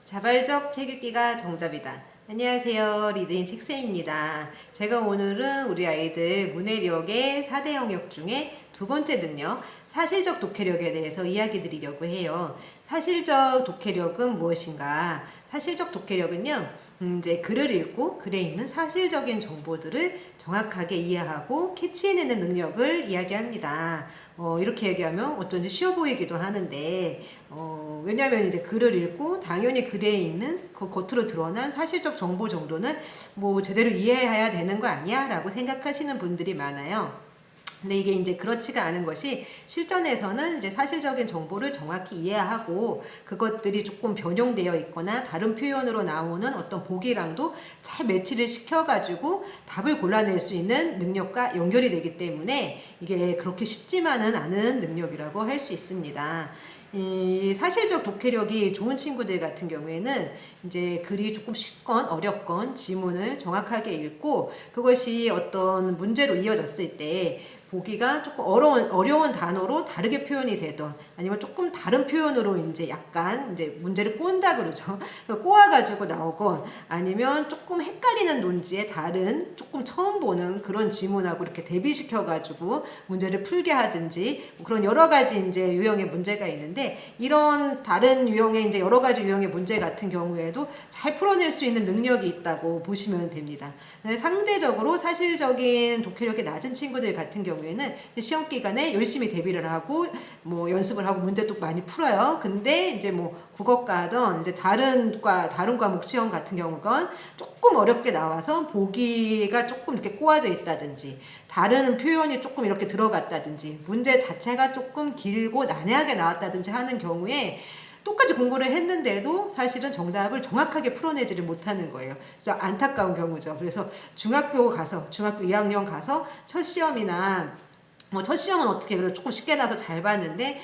자발적 책 읽기가 정답이다. 안녕하세요. 리드인 책쌤입니다. 제가 오늘은 우리 아이들 문해력의 4대 영역 중에 두 번째 능력, 사실적 독해력에 대해서 이야기 드리려고 해요. 사실적 독해력은 무엇인가? 사실적 독해력은요, 이제 글을 읽고 글에 있는 사실적인 정보들을 정확하게 이해하고 캐치해내는 능력을 이야기합니다. 이렇게 얘기하면 어쩐지 쉬워 보이기도 하는데, 왜냐하면 이제 글을 읽고 당연히 글에 있는 그 겉으로 드러난 사실적 정보 정도는 뭐 제대로 이해해야 되는 거 아니야? 라고 생각하시는 분들이 많아요. 근데 이게 이제 그렇지가 않은 것이 실전에서는 이제 사실적인 정보를 정확히 이해하고 그것들이 조금 변형되어 있거나 다른 표현으로 나오는 어떤 보기랑도 잘 매치를 시켜가지고 답을 골라낼 수 있는 능력과 연결이 되기 때문에 이게 그렇게 쉽지만은 않은 능력이라고 할 수 있습니다. 이 사실적 독해력이 좋은 친구들 같은 경우에는 이제 글이 조금 쉽건 어렵건 지문을 정확하게 읽고 그것이 어떤 문제로 이어졌을 때 보기가 조금 어려운 단어로 다르게 표현이 되던 아니면 조금 다른 표현으로 이제 약간 이제 문제를 꼰다 그러죠. 꼬아가지고 나오건 아니면 조금 헷갈리는 논지에 다른 조금 처음 보는 그런 지문하고 이렇게 대비시켜가지고 문제를 풀게 하든지 그런 여러 가지 이제 유형의 문제가 있는데 이런 다른 유형의 이제 여러 가지 유형의 문제 같은 경우에도 잘 풀어낼 수 있는 능력이 있다고 보시면 됩니다. 상대적으로 사실적인 독해력이 낮은 친구들 같은 경우에는 시험 기간에 열심히 대비를 하고 뭐 연습을 하고 문제도 많이 풀어요. 근데 이제 뭐 국어과든 이제 다른 과목 시험 같은 경우건 조금 어렵게 나와서 보기가 조금 이렇게 꼬아져 있다든지 다른 표현이 조금 이렇게 들어갔다든지 문제 자체가 조금 길고 난해하게 나왔다든지 하는 경우에 똑같이 공부를 했는데도 사실은 정답을 정확하게 풀어내지를 못하는 거예요. 그래서 안타까운 경우죠. 그래서 중학교 2학년 가서 첫 시험이나 첫 시험은 어떻게 그래 조금 쉽게 나서 잘 봤는데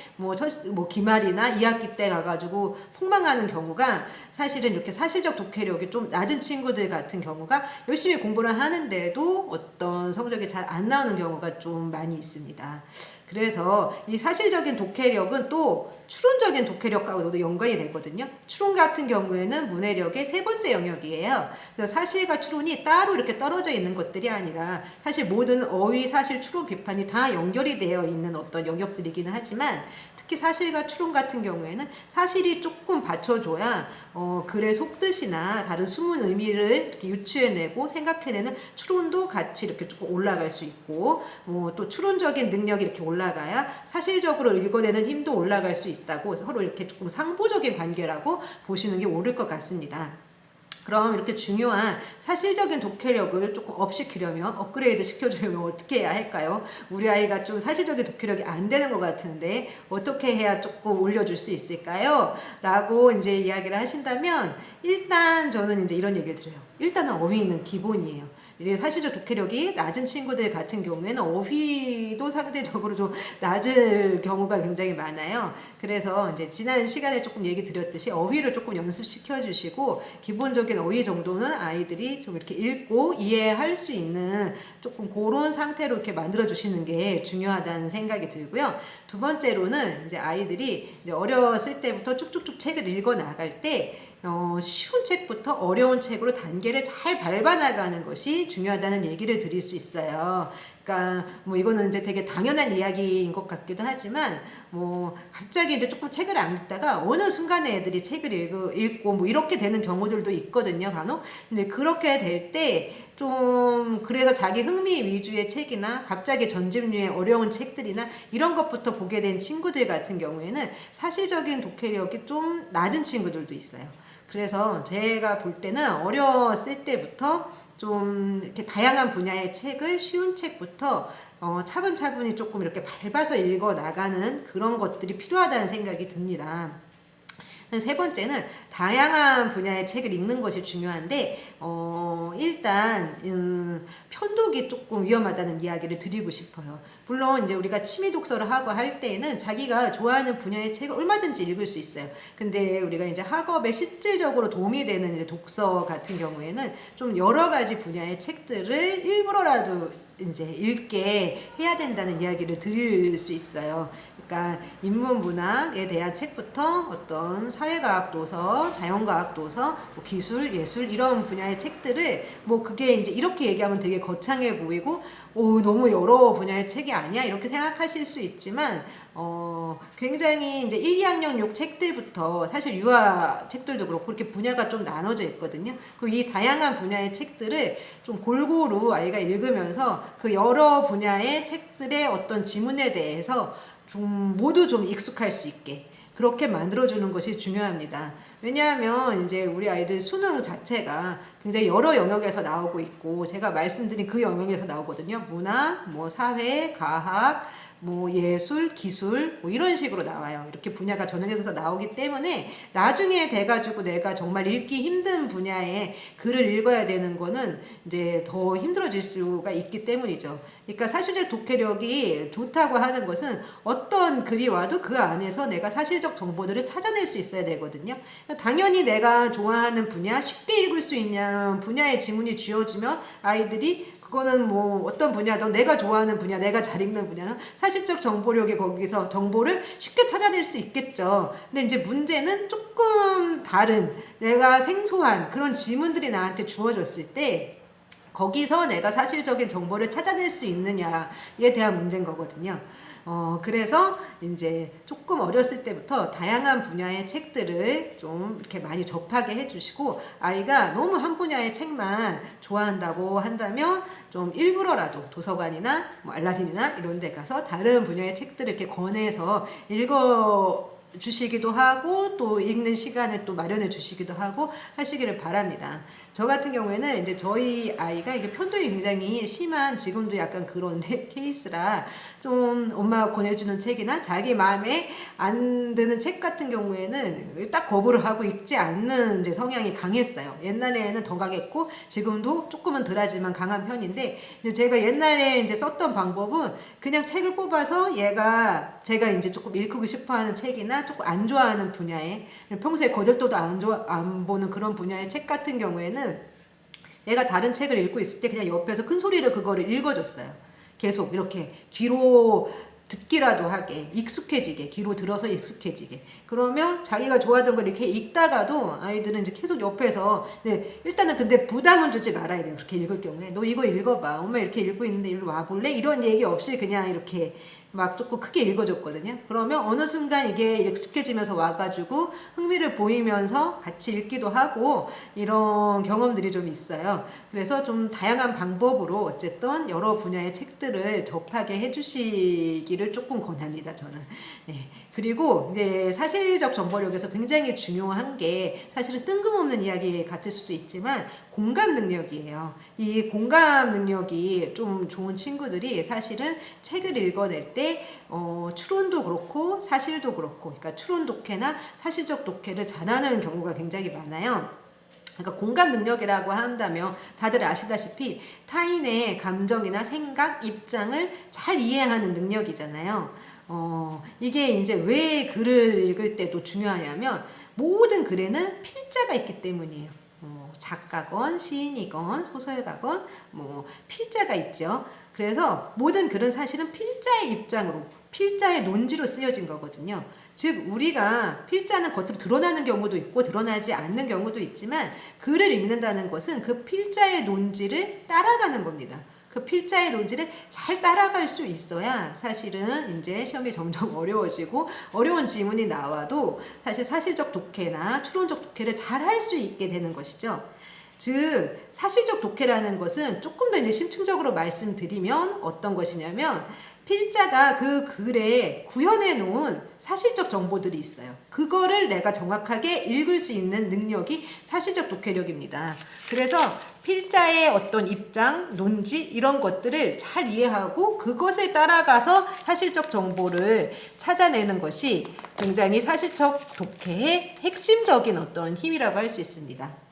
기말이나 2학기 때 가가지고 폭망하는 경우가 사실은 이렇게 사실적 독해력이 좀 낮은 친구들 같은 경우가 열심히 공부를 하는데도 어떤 성적이 잘 안 나오는 경우가 좀 많이 있습니다. 그래서 이 사실적인 독해력은 또 추론적인 독해력과도 연관이 되거든요. 추론 같은 경우에는 문해력의 세 번째 영역이에요. 그래서 사실과 추론이 따로 이렇게 떨어져 있는 것들이 아니라 사실 모든 어휘, 사실, 추론, 비판이 다 연결이 되어 있는 어떤 영역들이기는 하지만 특히 사실과 추론 같은 경우에는 사실이 조금 받쳐줘야 글의 속뜻이나 다른 숨은 의미를 이렇게 유추해내고 생각해내는 추론도 같이 이렇게 조금 올라갈 수 있고 또 추론적인 능력이 이렇게 올라가야 사실적으로 읽어내는 힘도 올라갈 수 있다고 서로 이렇게 조금 상보적인 관계라고 보시는 게 옳을 것 같습니다. 그럼 이렇게 중요한 사실적인 독해력을 조금 업시키려면 업그레이드 시켜주려면 어떻게 해야 할까요? 우리 아이가 좀 사실적인 독해력이 안 되는 것 같은데 어떻게 해야 조금 올려줄 수 있을까요? 라고 이제 이야기를 하신다면 일단 저는 이제 이런 얘기를 드려요. 일단은 어휘는 기본이에요. 사실적 독해력이 낮은 친구들 같은 경우에는 어휘도 상대적으로 좀 낮을 경우가 굉장히 많아요. 그래서 이제 지난 시간에 조금 얘기 드렸듯이 어휘를 조금 연습시켜 주시고 기본적인 어휘 정도는 아이들이 좀 이렇게 읽고 이해할 수 있는 조금 그런 상태로 이렇게 만들어 주시는 게 중요하다는 생각이 들고요. 두 번째로는 이제 아이들이 이제 어렸을 때부터 쭉쭉쭉 책을 읽어 나갈 때 쉬운 책부터 어려운 책으로 단계를 잘 밟아나가는 것이 중요하다는 얘기를 드릴 수 있어요. 그러니까 이거는 이제 되게 당연한 이야기인 것 같기도 하지만 갑자기 이제 조금 책을 안 읽다가 어느 순간에 애들이 책을 읽고 이렇게 되는 경우들도 있거든요, 간혹. 근데 그렇게 될 때 좀 그래서 자기 흥미 위주의 책이나 갑자기 전집류의 어려운 책들이나 이런 것부터 보게 된 친구들 같은 경우에는 사실적인 독해력이 좀 낮은 친구들도 있어요. 그래서 제가 볼 때는 어렸을 때부터 좀 이렇게 다양한 분야의 책을 쉬운 책부터 차분차분히 조금 이렇게 밟아서 읽어 나가는 그런 것들이 필요하다는 생각이 듭니다. 세 번째는 다양한 분야의 책을 읽는 것이 중요한데 일단 편독이 조금 위험하다는 이야기를 드리고 싶어요. 물론 이제 우리가 취미 독서를 하고 할 때에는 자기가 좋아하는 분야의 책을 얼마든지 읽을 수 있어요. 근데 우리가 이제 학업에 실질적으로 도움이 되는 이제 독서 같은 경우에는 좀 여러 가지 분야의 책들을 일부러라도 이제 읽게 해야 된다는 이야기를 드릴 수 있어요. 그러니까 인문문학에 대한 책부터 어떤 사회과학 도서, 자연과학 도서, 뭐 기술, 예술 이런 분야의 책들을 뭐 그게 이제 이렇게 얘기하면 되게 거창해 보이고 너무 여러 분야의 책이 아니야 이렇게 생각하실 수 있지만 굉장히 이제 1, 2학년용 책들부터 사실 유아 책들도 그렇고 그렇게 분야가 좀 나눠져 있거든요. 그리고 이 다양한 분야의 책들을 좀 골고루 아이가 읽으면서 그 여러 분야의 책들의 어떤 지문에 대해서 좀 모두 좀 익숙할 수 있게 그렇게 만들어주는 것이 중요합니다. 왜냐하면 이제 우리 아이들 수능 자체가 굉장히 여러 영역에서 나오고 있고 제가 말씀드린 그 영역에서 나오거든요. 문학, 뭐 사회, 과학, 뭐 예술, 기술 뭐 이런 식으로 나와요. 이렇게 분야가 전형에서 나오기 때문에 나중에 돼가지고 내가 정말 읽기 힘든 분야의 글을 읽어야 되는 거는 이제 더 힘들어질 수가 있기 때문이죠. 그러니까 사실적 독해력이 좋다고 하는 것은 어떤 글이 와도 그 안에서 내가 사실적 정보들을 찾아낼 수 있어야 되거든요. 당연히 내가 좋아하는 분야, 쉽게 읽을 수 있는 분야의 지문이 쥐어지면 아이들이 그거는 뭐 어떤 분야든 내가 좋아하는 분야, 내가 잘 읽는 분야는 사실적 정보력에 거기서 정보를 쉽게 찾아낼 수 있겠죠. 근데 이제 문제는 조금 다른 내가 생소한 그런 지문들이 나한테 주어졌을 때 거기서 내가 사실적인 정보를 찾아낼 수 있느냐에 대한 문제인 거거든요. 그래서 이제 조금 어렸을 때부터 다양한 분야의 책들을 좀 이렇게 많이 접하게 해주시고 아이가 너무 한 분야의 책만 좋아한다고 한다면 좀 일부러라도 도서관이나 뭐 알라딘이나 이런 데 가서 다른 분야의 책들을 이렇게 권해서 읽어 주시기도 하고 또 읽는 시간을 또 마련해 주시기도 하고 하시기를 바랍니다. 저 같은 경우에는 이제 저희 아이가 이게 편도이 굉장히 심한 지금도 약간 그런 케이스라 좀 엄마가 권해주는 책이나 자기 마음에 안 드는 책 같은 경우에는 딱 거부를 하고 읽지 않는 이제 성향이 강했어요. 옛날에는 더 강했고 지금도 조금은 덜하지만 강한 편인데 제가 옛날에 이제 썼던 방법은 그냥 책을 뽑아서 제가 이제 조금 읽고 싶어하는 책이나 조금 안 좋아하는 분야에 평소에 거들떠도 안 보는 그런 분야의 책 같은 경우에는 내가 다른 책을 읽고 있을 때 그냥 옆에서 큰 소리로 그거를 읽어줬어요. 계속 이렇게 귀로 듣기라도 하게 익숙해지게 귀로 들어서 익숙해지게 그러면 자기가 좋아하던 걸 이렇게 읽다가도 아이들은 이제 계속 옆에서 일단은 근데 부담은 주지 말아야 돼요. 그렇게 읽을 경우에 너 이거 읽어봐 엄마 이렇게 읽고 있는데 일로 와볼래? 이런 얘기 없이 그냥 이렇게 막 조금 크게 읽어줬거든요. 그러면 어느 순간 이게 익숙해지면서 와가지고 흥미를 보이면서 같이 읽기도 하고 이런 경험들이 좀 있어요. 그래서 좀 다양한 방법으로 어쨌든 여러 분야의 책들을 접하게 해주시기를 조금 권합니다. 저는. 네. 그리고 이제 사실적 정보력에서 굉장히 중요한 게 사실은 뜬금없는 이야기 같을 수도 있지만 공감 능력이에요. 이 공감 능력이 좀 좋은 친구들이 사실은 책을 읽어낼 때 추론도 그렇고 사실도 그렇고 그러니까 추론 독해나 사실적 독해를 잘하는 경우가 굉장히 많아요. 그러니까 공감 능력이라고 한다면 다들 아시다시피 타인의 감정이나 생각, 입장을 잘 이해하는 능력이잖아요. 이게 이제 왜 글을 읽을 때도 중요하냐면 모든 글에는 필자가 있기 때문이에요. 작가건 시인이건 소설가건 뭐 필자가 있죠. 그래서 모든 글은 사실은 필자의 입장으로 필자의 논지로 쓰여진 거거든요. 즉 우리가 필자는 겉으로 드러나는 경우도 있고 드러나지 않는 경우도 있지만 글을 읽는다는 것은 그 필자의 논지를 따라가는 겁니다. 그 필자의 논지를 잘 따라갈 수 있어야 사실은 이제 시험이 점점 어려워지고 어려운 지문이 나와도 사실 사실적 독해나 추론적 독해를 잘 할 수 있게 되는 것이죠. 즉 사실적 독해라는 것은 조금 더 이제 심층적으로 말씀드리면 어떤 것이냐면 필자가 그 글에 구현해 놓은 사실적 정보들이 있어요. 그거를 내가 정확하게 읽을 수 있는 능력이 사실적 독해력입니다. 그래서 필자의 어떤 입장, 논지 이런 것들을 잘 이해하고 그것을 따라가서 사실적 정보를 찾아내는 것이 굉장히 사실적 독해의 핵심적인 어떤 힘이라고 할 수 있습니다.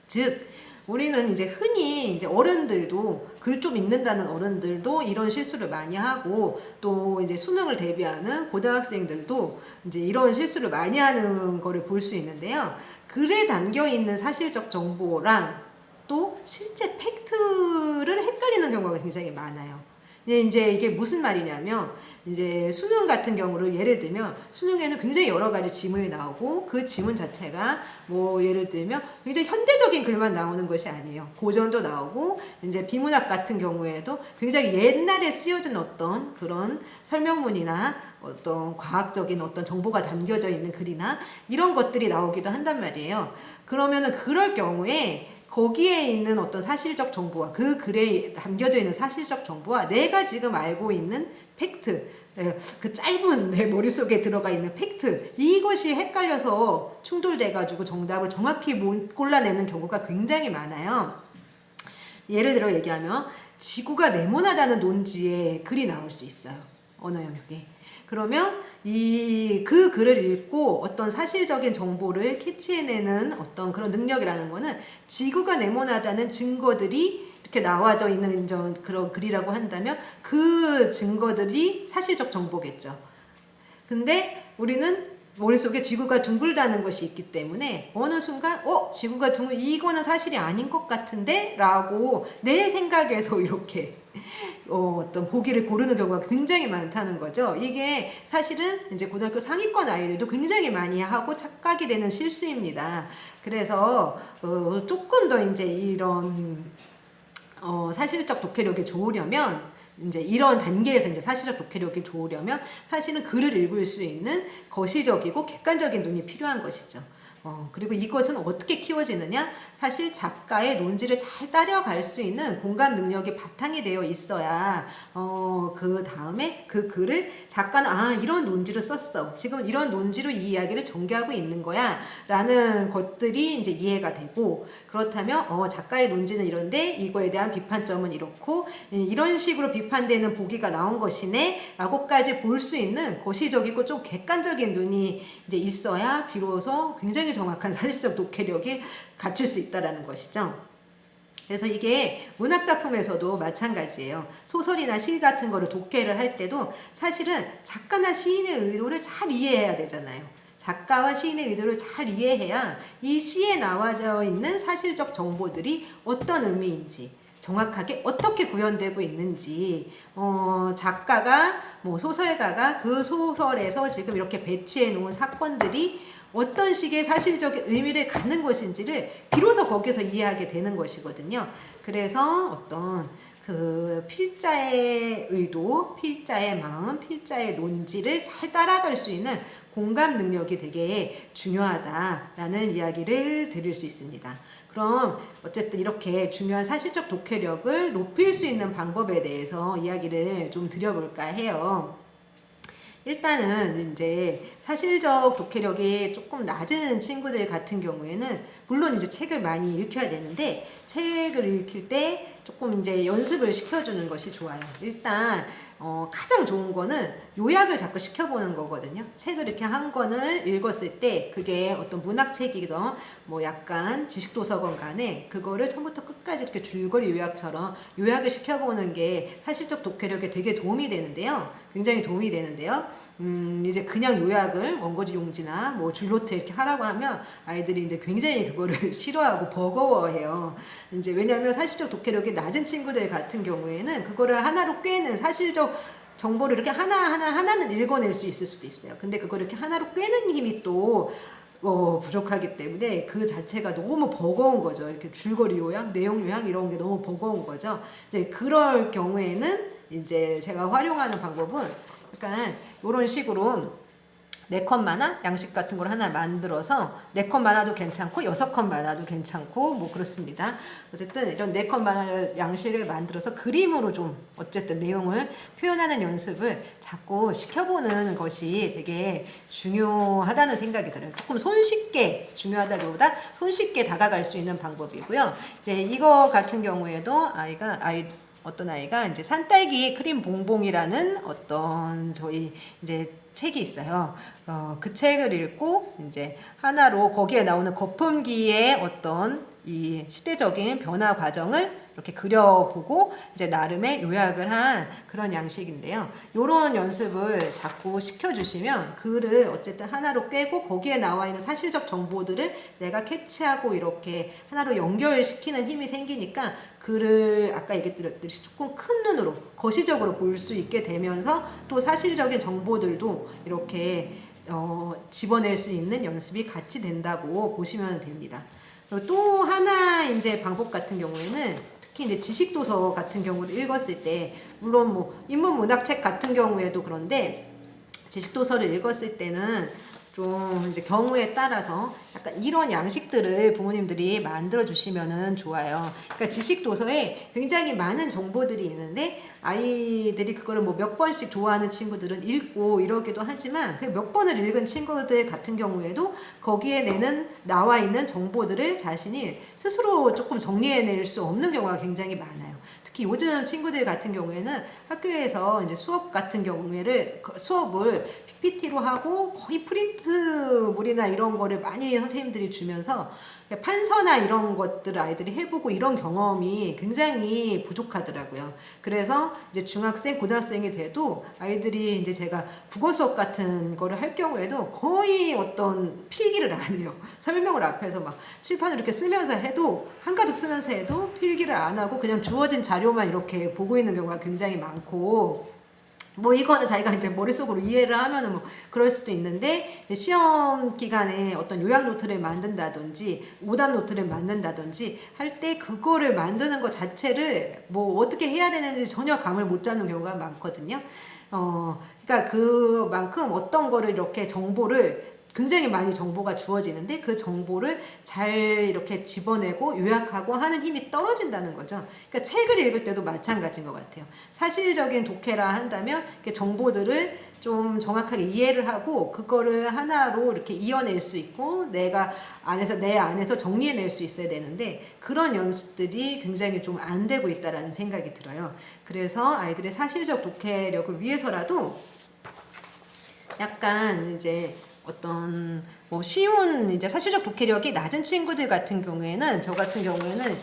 즉 우리는 이제 흔히 이제 어른들도 글 좀 읽는다는 어른들도 이런 실수를 많이 하고 또 이제 수능을 대비하는 고등학생들도 이제 이런 실수를 많이 하는 거를 볼 수 있는데요. 글에 담겨 있는 사실적 정보랑 또 실제 팩트를 헷갈리는 경우가 굉장히 많아요. 이제 이게 무슨 말이냐면 이제 수능 같은 경우를 예를 들면 수능에는 굉장히 여러 가지 지문이 나오고 그 지문 자체가 뭐 예를 들면 굉장히 현대적인 글만 나오는 것이 아니에요. 고전도 나오고 이제 비문학 같은 경우에도 굉장히 옛날에 쓰여진 어떤 그런 설명문이나 어떤 과학적인 어떤 정보가 담겨져 있는 글이나 이런 것들이 나오기도 한단 말이에요. 그러면은 그럴 경우에 거기에 있는 어떤 사실적 정보와 그 글에 담겨져 있는 사실적 정보와 내가 지금 알고 있는 팩트, 그 짧은 내 머릿속에 들어가 있는 팩트, 이것이 헷갈려서 충돌돼가지고 정답을 정확히 못 골라내는 경우가 굉장히 많아요. 예를 들어 얘기하면 지구가 네모나다는 논지에 글이 나올 수 있어요. 언어 영역에. 그러면 그 글을 읽고 어떤 사실적인 정보를 캐치해내는 어떤 그런 능력이라는 거는 지구가 네모나다는 증거들이 이렇게 나와져 있는 그런 글이라고 한다면 그 증거들이 사실적 정보겠죠. 근데 우리는 머릿속에 지구가 둥글다는 것이 있기 때문에 어느 순간 지구가 이거는 사실이 아닌 것 같은데 라고 내 생각에서 이렇게 어떤 보기를 고르는 경우가 굉장히 많다는 거죠. 이게 사실은 이제 고등학교 상위권 아이들도 굉장히 많이 하고 착각이 되는 실수입니다. 그래서 조금 더 이제 이런 사실적 독해력이 좋으려면 이제 이런 단계에서 이제 사실적 독해력이 좋으려면 사실은 글을 읽을 수 있는 거시적이고 객관적인 눈이 필요한 것이죠. 그리고 이것은 어떻게 키워지느냐? 사실 작가의 논지를 잘 따라갈 수 있는 공감 능력이 바탕이 되어 있어야 그 다음에 그 글을 작가는 이런 논지를 썼어. 지금 이런 논지로 이 이야기를 전개하고 있는 거야. 라는 것들이 이제 이해가 되고 그렇다면 작가의 논지는 이런데 이거에 대한 비판점은 이렇고 이런 식으로 비판되는 보기가 나온 것이네 라고까지 볼 수 있는 거시적이고 좀 객관적인 눈이 이제 있어야 비로소 굉장히 정확한 사실적 독해력이 갖출 수 있다라는 것이죠. 그래서 이게 문학작품에서도 마찬가지예요. 소설이나 시 같은 거를 독해를 할 때도 사실은 작가나 시인의 의도를 잘 이해해야 되잖아요. 작가와 시인의 의도를 잘 이해해야 이 시에 나와져 있는 사실적 정보들이 어떤 의미인지 정확하게 어떻게 구현되고 있는지 작가가 소설가가 그 소설에서 지금 이렇게 배치해 놓은 사건들이 어떤 식의 사실적인 의미를 갖는 것인지를 비로소 거기서 이해하게 되는 것이거든요. 그래서 어떤 그 필자의 의도, 필자의 마음, 필자의 논지를 잘 따라갈 수 있는 공감 능력이 되게 중요하다라는 이야기를 드릴 수 있습니다. 그럼 어쨌든 이렇게 중요한 사실적 독해력을 높일 수 있는 방법에 대해서 이야기를 좀 드려볼까 해요. 일단은 이제 사실적 독해력이 조금 낮은 친구들 같은 경우에는 물론 이제 책을 많이 읽혀야 되는데 책을 읽힐 때 조금 이제 연습을 시켜주는 것이 좋아요. 일단 가장 좋은 거는 요약을 자꾸 시켜보는 거거든요. 책을 이렇게 한 권을 읽었을 때 그게 어떤 문학책이든 약간 지식도서관 간에 그거를 처음부터 끝까지 이렇게 줄거리 요약처럼 요약을 시켜보는 게 사실적 독해력에 되게 도움이 되는데요. 굉장히 도움이 되는데요. 이제 그냥 요약을 원고지 용지나 줄노트 이렇게 하라고 하면 아이들이 이제 굉장히 그거를 싫어하고 버거워해요. 이제 왜냐하면 사실적 독해력이 낮은 친구들 같은 경우에는 그거를 하나로 꿰는 사실적 정보를 이렇게 하나는 읽어낼 수 있을 수도 있어요. 근데 그걸 이렇게 하나로 꿰는 힘이 또 부족하기 때문에 그 자체가 너무 버거운 거죠. 이렇게 줄거리 요약, 내용 요약 이런 게 너무 버거운 거죠. 이제 그럴 경우에는 이제 제가 활용하는 방법은 약간 이런 식으로 4컷 만화 양식 같은 걸 하나 만들어서 4컷 만화도 괜찮고 6컷 만화도 괜찮고 그렇습니다. 어쨌든 이런 4컷 만화 양식을 만들어서 그림으로 좀 어쨌든 내용을 표현하는 연습을 자꾸 시켜보는 것이 되게 중요하다는 생각이 들어요. 조금 손쉽게 중요하다기보다 손쉽게 다가갈 수 있는 방법이고요. 이제 이거 같은 경우에도 어떤 아이가 이제 산딸기 크림 봉봉이라는 어떤 저희 이제 책이 있어요. 그 책을 읽고 이제 하나로 거기에 나오는 거품기의 어떤 이 시대적인 변화 과정을 이렇게 그려보고 이제 나름의 요약을 한 그런 양식인데요. 이런 연습을 자꾸 시켜주시면 글을 어쨌든 하나로 꿰고 거기에 나와 있는 사실적 정보들을 내가 캐치하고 이렇게 하나로 연결시키는 힘이 생기니까 글을 아까 얘기드렸듯이 조금 큰 눈으로 거시적으로 볼 수 있게 되면서 또 사실적인 정보들도 이렇게 집어낼 수 있는 연습이 같이 된다고 보시면 됩니다. 그리고 또 하나 이제 방법 같은 경우에는 특히 이제 지식도서 같은 경우를 읽었을 때 물론 뭐 인문문학책 같은 경우에도 그런데 지식도서를 읽었을 때는 좀 이제 경우에 따라서 약간 이런 양식들을 부모님들이 만들어 주시면은 좋아요. 그러니까 지식 도서에 굉장히 많은 정보들이 있는데 아이들이 그거를 뭐 몇 번씩 좋아하는 친구들은 읽고 이러기도 하지만 그 몇 번을 읽은 친구들 같은 경우에도 거기에 나와 있는 정보들을 자신이 스스로 조금 정리해낼 수 없는 경우가 굉장히 많아요. 특히 요즘 친구들 같은 경우에는 학교에서 이제 수업을 PPT로 하고 거의 프린트물이나 이런 거를 많이 선생님들이 주면서 판서나 이런 것들을 아이들이 해보고 이런 경험이 굉장히 부족하더라고요. 그래서 이제 중학생, 고등학생이 돼도 아이들이 이제 제가 국어 수업 같은 거를 할 경우에도 거의 어떤 필기를 안 해요. 설명을 앞에서 막 칠판을 이렇게 쓰면서 해도 한가득 쓰면서 해도 필기를 안 하고 그냥 주어진 자료만 이렇게 보고 있는 경우가 굉장히 많고 뭐 이거는 자기가 이제 머릿속으로 이해를 하면은 뭐 그럴 수도 있는데 시험 기간에 어떤 요약 노트를 만든다든지 오답 노트를 만든다든지 할 때 그거를 만드는 것 자체를 뭐 어떻게 해야 되는지 전혀 감을 못 잡는 경우가 많거든요. 그러니까 그만큼 어떤 거를 이렇게 정보를 굉장히 많이 정보가 주어지는데 그 정보를 잘 이렇게 집어내고 요약하고 하는 힘이 떨어진다는 거죠. 그러니까 책을 읽을 때도 마찬가지인 것 같아요. 사실적인 독해라 한다면 정보들을 좀 정확하게 이해를 하고 그거를 하나로 이렇게 이어낼 수 있고 내 안에서 정리해낼 수 있어야 되는데 그런 연습들이 굉장히 좀 안 되고 있다라는 생각이 들어요. 그래서 아이들의 사실적 독해력을 위해서라도 약간 이제 어떤 뭐 쉬운 이제 사실적 독해력이 낮은 친구들 같은 경우에는 저 같은 경우에는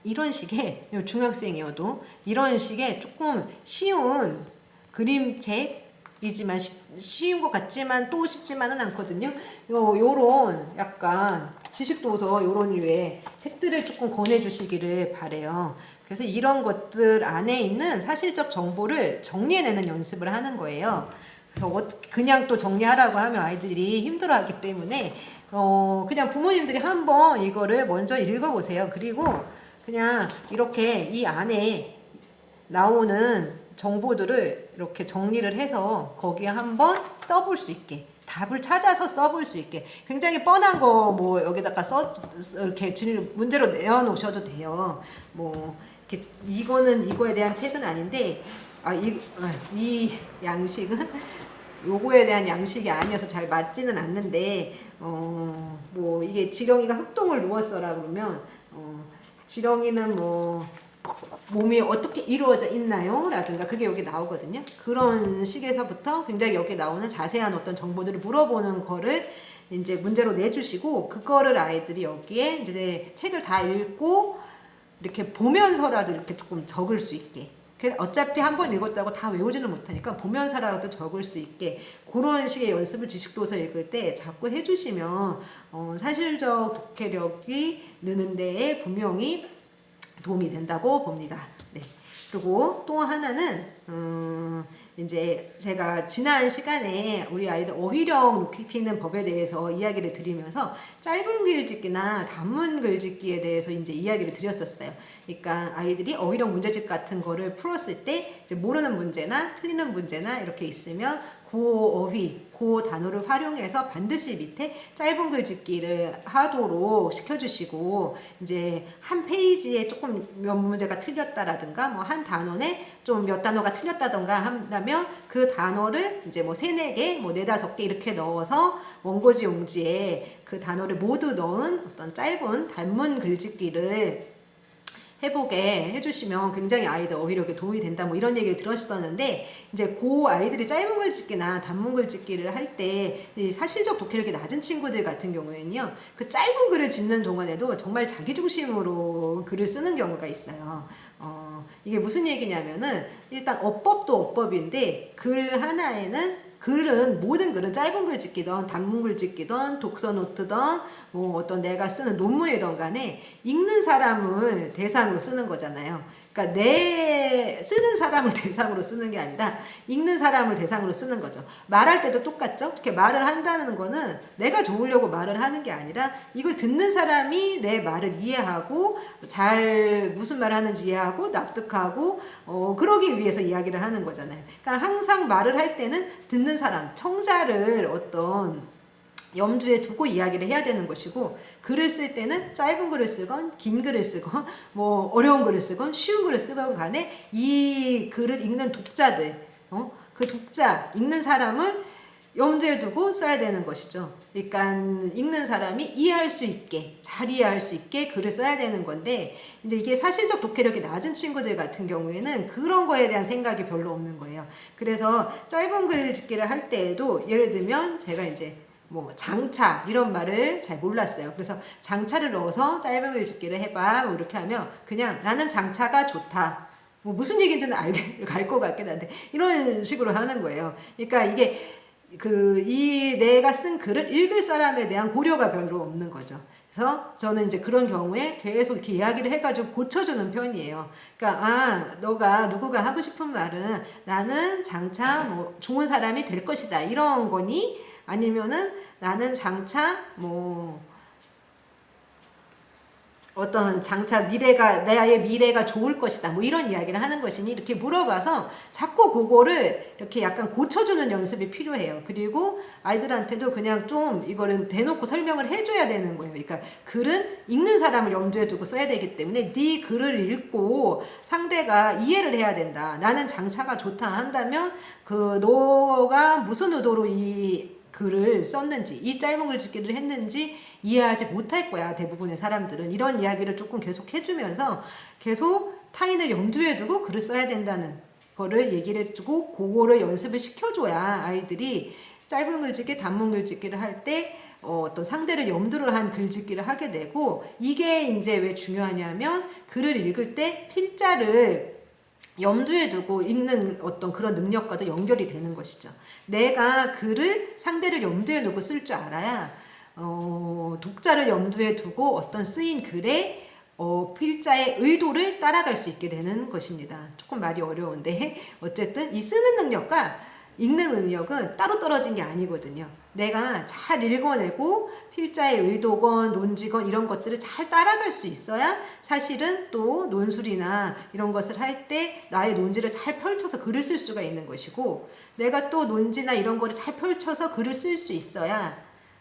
이런 식의 중학생이어도 이런 식의 조금 쉬운 그림책이지만 쉬운 것 같지만 또 쉽지만은 않거든요. 요런 약간 지식도서 요런 류의 책들을 조금 권해주시기를 바래요. 그래서 이런 것들 안에 있는 사실적 정보를 정리해내는 연습을 하는 거예요. 그래서 그냥 또 정리하라고 하면 아이들이 힘들어하기 때문에 그냥 부모님들이 한번 이거를 먼저 읽어보세요. 그리고 그냥 이렇게 이 안에 나오는 정보들을 이렇게 정리를 해서 거기에 한번 써볼 수 있게 답을 찾아서 써볼 수 있게 굉장히 뻔한 거 뭐 여기다가 이렇게 문제로 내어놓으셔도 돼요. 뭐 이렇게 이거에 대한 책은 아닌데 이 양식은 요거에 대한 양식이 아니어서 잘 맞지는 않는데 뭐 이게 지렁이가 흙동을 누웠어라 그러면 지렁이는 뭐 몸이 어떻게 이루어져 있나요? 라든가 그게 여기 나오거든요. 그런 식에서부터 굉장히 여기 나오는 자세한 어떤 정보들을 물어보는 거를 이제 문제로 내주시고 그거를 아이들이 여기에 이제 책을 다 읽고 이렇게 보면서라도 이렇게 조금 적을 수 있게 어차피 한 번 읽었다고 다 외우지는 못하니까 보면서라도 적을 수 있게 그런 식의 연습을 지식도서 읽을 때 자꾸 해주시면 사실적 독해력이 느는 데에 분명히 도움이 된다고 봅니다. 네. 그리고 또 하나는 이제 제가 지난 시간에 우리 아이들 어휘력 높이는 법에 대해서 이야기를 드리면서 짧은 글짓기나 단문 글짓기에 대해서 이제 이야기를 드렸었어요. 그러니까 아이들이 어휘력 문제집 같은 거를 풀었을 때 이제 모르는 문제나 틀리는 문제나 이렇게 있으면 그 단어를 활용해서 반드시 밑에 짧은 글짓기를 하도록 시켜주시고 이제 한 페이지에 조금 몇 문제가 틀렸다라든가 뭐 한 단원에 좀 몇 단어가 틀렸다던가 한다면 그 단어를 이제 뭐 3-4개, 뭐 4-5개 이렇게 넣어서 원고지 용지에 그 단어를 모두 넣은 어떤 짧은 단문 글짓기를 해보게 해주시면 굉장히 아이들 어휘력에 도움이 된다 뭐 이런 얘기를 들었었는데, 이제 고 아이들이 짧은 글짓기나 단문 글짓기를 할 때 사실적 독해력이 낮은 친구들 같은 경우에는요, 그 짧은 글을 짓는 동안에도 정말 자기중심으로 글을 쓰는 경우가 있어요. 이게 무슨 얘기냐면은, 일단 어법도 어법인데 글 하나에는, 글은 모든 글은 짧은 글 짓기든 단문 글 짓기든 독서 노트든 뭐 어떤 내가 쓰는 논문이든 간에 읽는 사람을 대상으로 쓰는 거잖아요. 그러니까 내 쓰는 사람을 대상으로 쓰는 게 아니라 읽는 사람을 대상으로 쓰는 거죠. 말할 때도 똑같죠. 이렇게 말을 한다는 거는 내가 좋으려고 말을 하는 게 아니라 이걸 듣는 사람이 내 말을 이해하고 잘 무슨 말을 하는지 이해하고 납득하고 그러기 위해서 이야기를 하는 거잖아요. 그러니까 항상 말을 할 때는 듣는 사람, 청자를 어떤 염두에 두고 이야기를 해야 되는 것이고, 글을 쓸 때는 짧은 글을 쓰건 긴 글을 쓰건 뭐 어려운 글을 쓰건 쉬운 글을 쓰건 간에 이 글을 읽는 독자들, 그 독자, 읽는 사람을 염두에 두고 써야 되는 것이죠. 그러니까 읽는 사람이 이해할 수 있게, 잘 이해할 수 있게 글을 써야 되는 건데, 이제 이게 사실적 독해력이 낮은 친구들 같은 경우에는 그런 거에 대한 생각이 별로 없는 거예요. 그래서 짧은 글 짓기를 할 때에도 예를 들면 제가 이제 뭐 장차 이런 말을 잘 몰랐어요. 그래서 장차를 넣어서 짧은 글 짓기를 해봐 뭐 이렇게 하면 그냥 나는 장차가 좋다, 뭐 무슨 얘기인지는 알 것 같긴 한데 이런 식으로 하는 거예요. 그러니까 이게 이 내가 쓴 글을 읽을 사람에 대한 고려가 별로 없는 거죠. 그래서 저는 이제 그런 경우에 계속 이렇게 이야기를 해가지고 고쳐주는 편이에요. 그러니까 누구가 하고 싶은 말은 나는 장차 뭐 좋은 사람이 될 것이다 이런 거니, 아니면은 나는 장차 뭐 어떤 장차 나의 미래가 좋을 것이다 뭐 이런 이야기를 하는 것이니, 이렇게 물어봐서 자꾸 그거를 이렇게 약간 고쳐주는 연습이 필요해요. 그리고 아이들한테도 그냥 좀 이거는 대놓고 설명을 해줘야 되는 거예요. 그러니까 글은 읽는 사람을 염두에 두고 써야 되기 때문에 네 글을 읽고 상대가 이해를 해야 된다. 나는 장차가 좋다 한다면 너가 무슨 의도로 이 글을 썼는지, 이 짧은 글 짓기를 했는지 이해하지 못할 거야, 대부분의 사람들은. 이런 이야기를 조금 계속 해주면서 계속 타인을 염두에 두고 글을 써야 된다는 거를 얘기를 해주고, 그거를 연습을 시켜줘야 아이들이 짧은 글짓기, 단문 글짓기를 할 때 어떤 상대를 염두를 한 글짓기를 하게 되고, 이게 이제 왜 중요하냐면 글을 읽을 때 필자를 염두에 두고 읽는 어떤 그런 능력과도 연결이 되는 것이죠. 내가 글을 상대를 염두에 두고 쓸 줄 알아야 독자를 염두에 두고 어떤 쓰인 글에 필자의 의도를 따라갈 수 있게 되는 것입니다. 조금 말이 어려운데 어쨌든 이 쓰는 능력과 읽는 능력은 따로 떨어진 게 아니거든요. 내가 잘 읽어내고 필자의 의도건 논지건 이런 것들을 잘 따라갈 수 있어야 사실은 또 논술이나 이런 것을 할 때 나의 논지를 잘 펼쳐서 글을 쓸 수가 있는 것이고, 내가 또 논지나 이런 거를 잘 펼쳐서 글을 쓸 수 있어야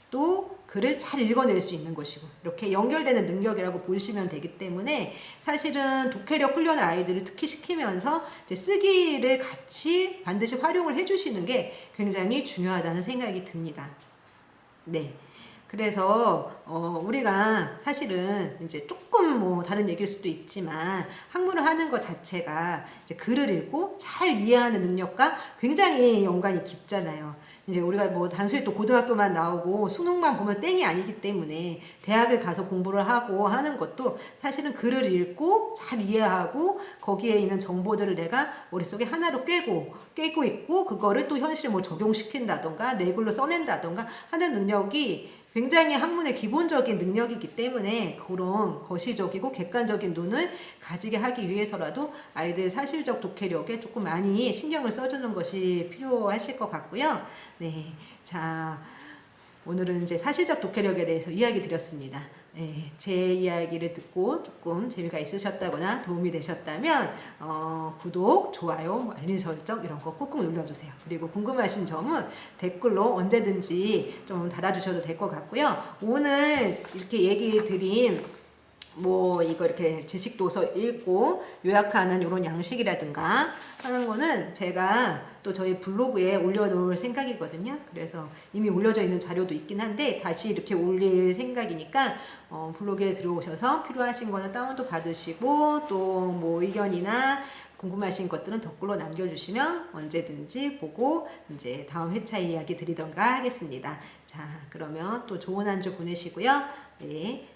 또 글을 잘 읽어낼 수 있는 것이고, 이렇게 연결되는 능력이라고 보시면 되기 때문에 사실은 독해력 훈련을 아이들을 특히 시키면서 이제 쓰기를 같이 반드시 활용을 해주시는 게 굉장히 중요하다는 생각이 듭니다. 네. 그래서 우리가 사실은 이제 조금 뭐 다른 얘기일 수도 있지만 학문을 하는 것 자체가 이제 글을 읽고 잘 이해하는 능력과 굉장히 연관이 깊잖아요. 이제 우리가 뭐 단순히 또 고등학교만 나오고 수능만 보면 땡이 아니기 때문에 대학을 가서 공부를 하고 하는 것도 사실은 글을 읽고 잘 이해하고 거기에 있는 정보들을 내가 머릿속에 하나로 꿰고 있고 그거를 또 현실에 뭐 적용시킨다던가 내 글로 써낸다던가 하는 능력이 굉장히 학문의 기본적인 능력이기 때문에 그런 거시적이고 객관적인 눈을 가지게 하기 위해서라도 아이들 사실적 독해력에 조금 많이 신경을 써주는 것이 필요하실 것 같고요. 네, 자 오늘은 이제 사실적 독해력에 대해서 이야기 드렸습니다. 네, 제 이야기를 듣고 조금 재미가 있으셨다거나 도움이 되셨다면 구독, 좋아요, 알림 설정 이런 거 꾹꾹 눌러주세요. 그리고 궁금하신 점은 댓글로 언제든지 좀 달아주셔도 될 것 같고요. 오늘 이렇게 얘기 드린 뭐 이거 이렇게 지식 도서 읽고 요약하는 이런 양식이라든가 하는 거는 제가 또 저희 블로그에 올려놓을 생각이거든요. 그래서 이미 올려져 있는 자료도 있긴 한데 다시 이렇게 올릴 생각이니까 블로그에 들어오셔서 필요하신 거는 다운도 받으시고 또 뭐 의견이나 궁금하신 것들은 댓글로 남겨주시면 언제든지 보고 이제 다음 회차 이야기 드리던가 하겠습니다. 자, 그러면 또 좋은 한 주 보내시고요. 네.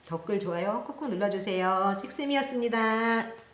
댓글 좋아요 꾹꾹 눌러주세요. 책쌤이었습니다.